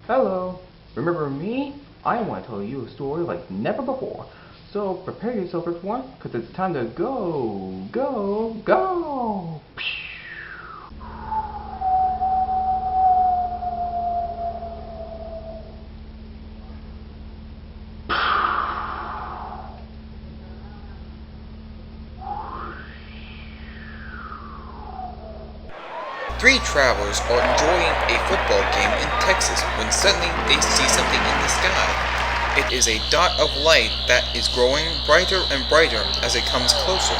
Hello. Remember me? I want to tell you a story like never before. So prepare yourself everyone, because it's time to go, go, go! Three travelers are enjoying a football game in Texas when suddenly they see something in the sky. It is a dot of light that is growing brighter and brighter as it comes closer.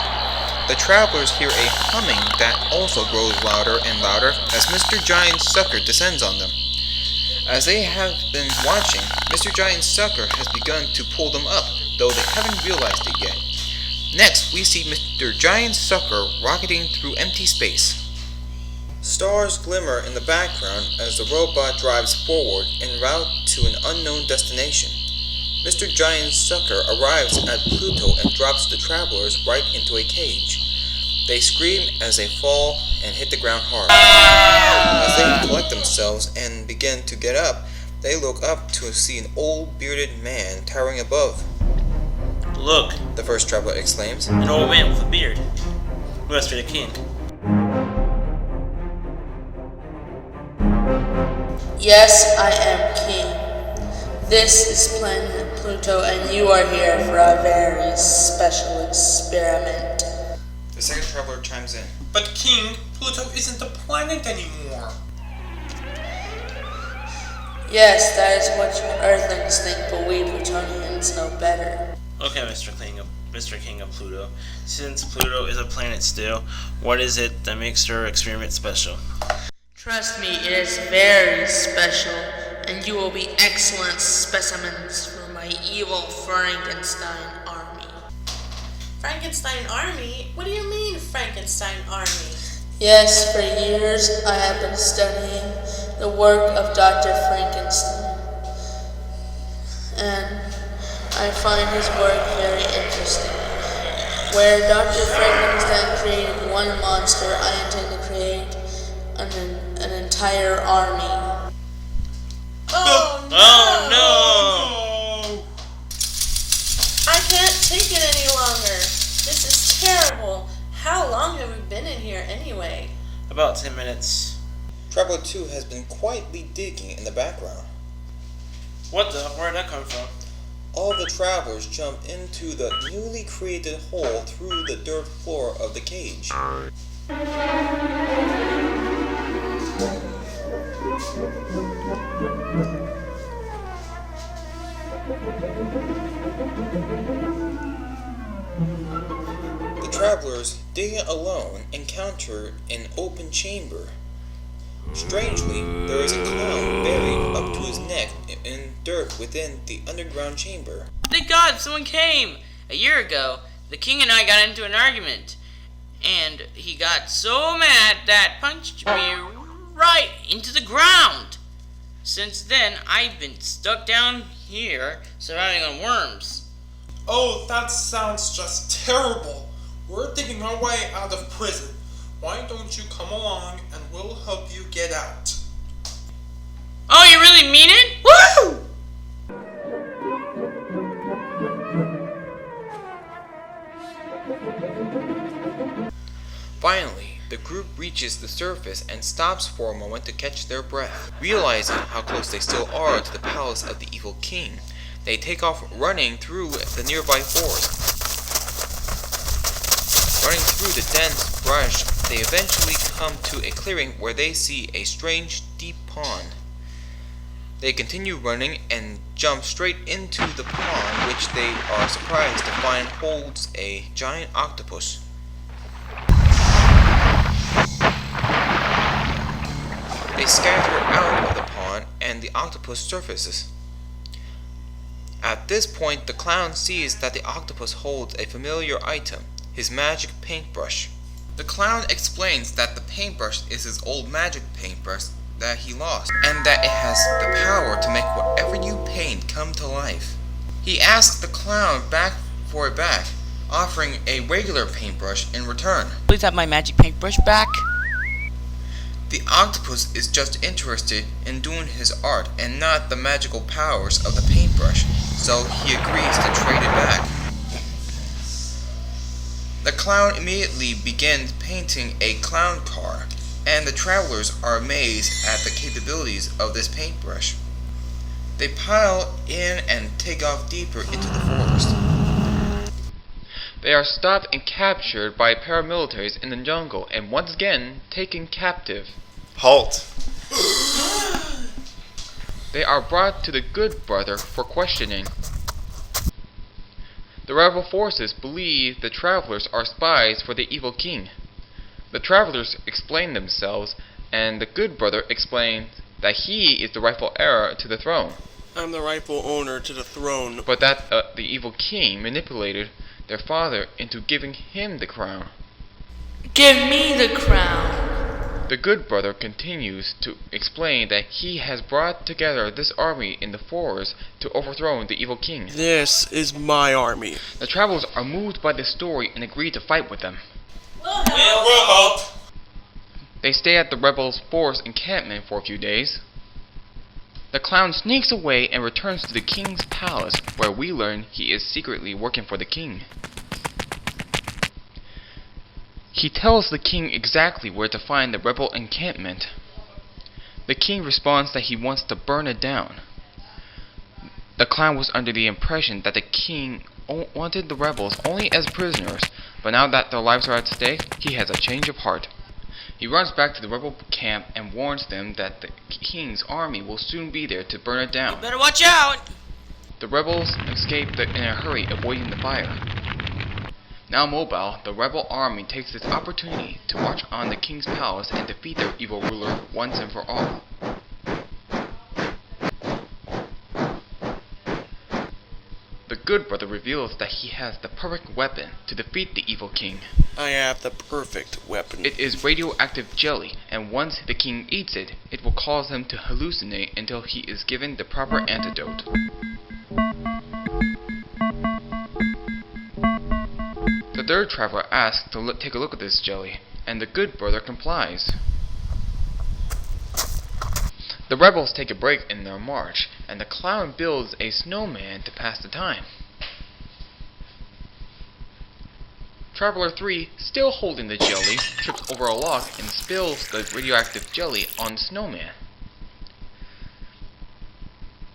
The travelers hear a humming that also grows louder and louder as Mr. Giant Sucker descends on them. As they have been watching, Mr. Giant Sucker has begun to pull them up, though they haven't realized it yet. Next, we see Mr. Giant Sucker rocketing through empty space. Stars glimmer in the background as the robot drives forward en route to an unknown destination. Mr. Giant Sucker arrives at Pluto and drops the travelers right into a cage. They scream as they fall and hit the ground hard. As they collect themselves and begin to get up, they look up to see an old bearded man towering above. "Look," the first traveler exclaims. "an old man with a beard. We must be the king." Yes, I am king. This is planet Pluto, and you are here for a very special experiment. The second traveler chimes in. "But King, Pluto isn't a planet anymore." Yes, that is what you Earthlings think, but we Plutonians know better. Okay, Mr. King of Pluto. Since Pluto is a planet still, what is it that makes your experiment special? Trust me, it is very special, and you will be excellent specimens for my evil Frankenstein army. Frankenstein army? What do you mean, Frankenstein army? Yes, for years I have been studying the work of Dr. Frankenstein, and I find his work very interesting. Where Dr. Frankenstein created one monster, I intend to create an entire army. Oh no! I can't take it any longer. This is terrible. How long have we been in here anyway? About 10 minutes. Traveler 2 has been quietly digging in the background. What the? Where did that come from? All the travelers jump into the newly created hole through the dirt floor of the cage. The travelers, digging alone, encounter an open chamber. Strangely, there is a clown buried up to his neck in dirt within the underground chamber. Thank God someone came! A year ago, the king and I got into an argument, and he got so mad that punched me right into the ground. Since then, I've been stuck down here, surviving on worms. Oh, that sounds just terrible. We're digging our way out of prison. Why don't you come along and we'll help you get out? Oh, you really mean it? Woo! Finally, the group reaches the surface and stops for a moment to catch their breath. Realizing how close they still are to the palace of the evil king, they take off running through the nearby forest. Running through the dense brush, they eventually come to a clearing where they see a strange, deep pond. They continue running and jump straight into the pond, which they are surprised to find holds a giant octopus. They scatter out of the pond and the octopus surfaces. At this point, the clown sees that the octopus holds a familiar item, his magic paintbrush. The clown explains that the paintbrush is his old magic paintbrush that he lost, and that it has the power to make whatever you paint come to life. He asks the clown for it back, offering a regular paintbrush in return. Please have my magic paintbrush back. The octopus is just interested in doing his art and not the magical powers of the paintbrush, so he agrees to trade it back. The clown immediately begins painting a clown car, and the travelers are amazed at the capabilities of this paintbrush. They pile in and take off deeper into the forest. They are stopped and captured by paramilitaries in the jungle and once again taken captive. Halt! They are brought to the good brother for questioning. The rebel forces believe the travelers are spies for the evil king. The travelers explain themselves, and the good brother explains that he is the rightful heir to the throne, I'm the rightful owner to the throne. but that the evil king manipulated their father into giving him the crown. Give me the crown. The good brother continues to explain that he has brought together this army in the forest to overthrow the evil king. This is my army. The travelers are moved by this story and agree to fight with them. We'll help. They stay at the rebels' forest encampment for a few days. The clown sneaks away and returns to the king's palace, where we learn he is secretly working for the king. He tells the king exactly where to find the rebel encampment. The king responds that he wants to burn it down. The clown was under the impression that the king wanted the rebels only as prisoners, but now that their lives are at stake, he has a change of heart. He runs back to the rebel camp and warns them that the king's army will soon be there to burn it down. Better watch out! The rebels escape in a hurry, avoiding the fire. Now mobile, the rebel army takes this opportunity to march on the king's palace and defeat their evil ruler once and for all. The good brother reveals that he has the perfect weapon to defeat the evil king. I have the perfect weapon. It is radioactive jelly, and once the king eats it, it will cause him to hallucinate until he is given the proper antidote. The third traveler asks to take a look at this jelly, and the good brother complies. The rebels take a break in their march, and the clown builds a snowman to pass the time. Traveler 3, still holding the jelly, trips over a log and spills the radioactive jelly on the snowman.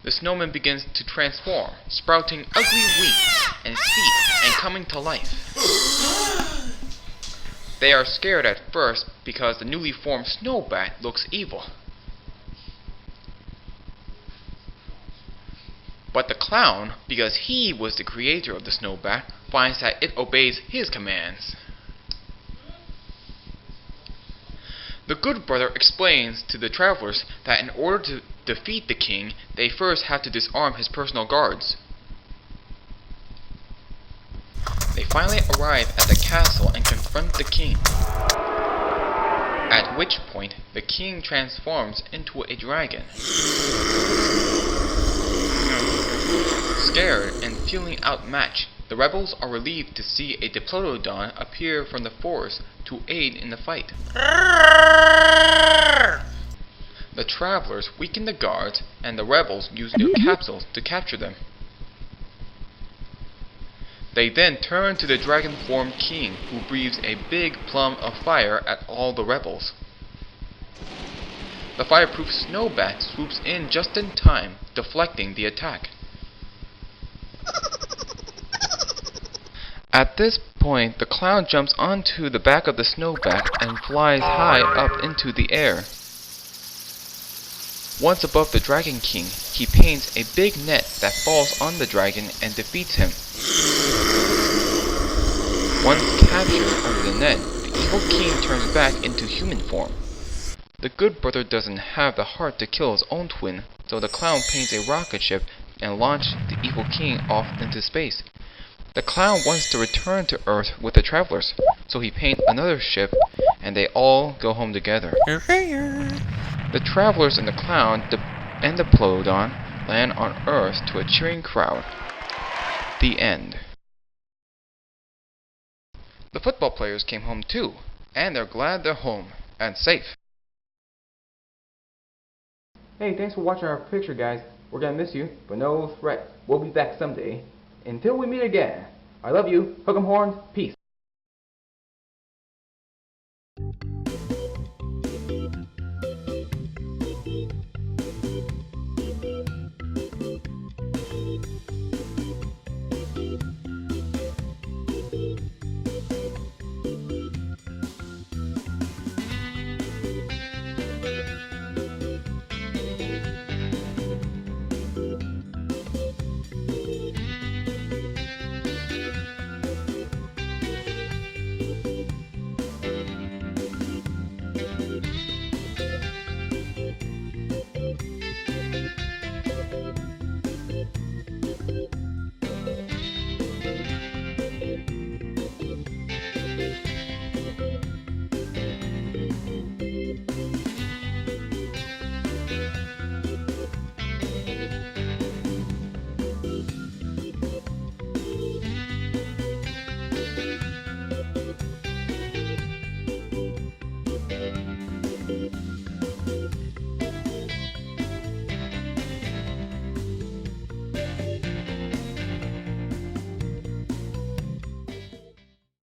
The snowman begins to transform, sprouting ugly wings and feet and coming to life. They are scared at first because the newly formed snowbat looks evil. But the clown, because he was the creator of the snowbat, finds that it obeys his commands. The good brother explains to the travelers that in order to defeat the king, they first have to disarm his personal guards. They finally arrive at the castle and confront the king. At which point, the king transforms into a dragon. Scared and feeling outmatched, the rebels are relieved to see a diplodocus appear from the forest to aid in the fight. The travelers weaken the guards, and the rebels use new capsules to capture them. They then turn to the dragon-formed king, who breathes a big plum of fire at all the rebels. The fireproof snowbat swoops in just in time, deflecting the attack. At this point, the clown jumps onto the back of the snowbat and flies high up into the air. Once above the Dragon King, he paints a big net that falls on the dragon and defeats him. Once captured under the net, the evil king turns back into human form. The good brother doesn't have the heart to kill his own twin, so the clown paints a rocket ship and launches the evil king off into space. The clown wants to return to Earth with the travelers, so he paints another ship and they all go home together. The travelers and the clown and the Plodon land on Earth to a cheering crowd. The end. The football players came home too, and they're glad they're home and safe. Hey, thanks for watching our picture, guys. We're gonna miss you, but no threat. We'll be back someday. Until we meet again, I love you. Hook 'em horns. Peace.